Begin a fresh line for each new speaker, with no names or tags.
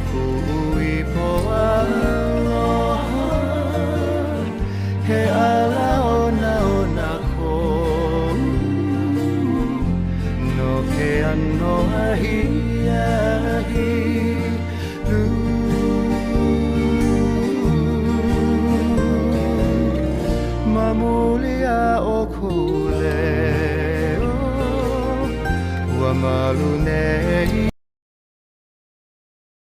kui poaloha he ala ona ko no ke ano ahi mamulia o kule wa malu nei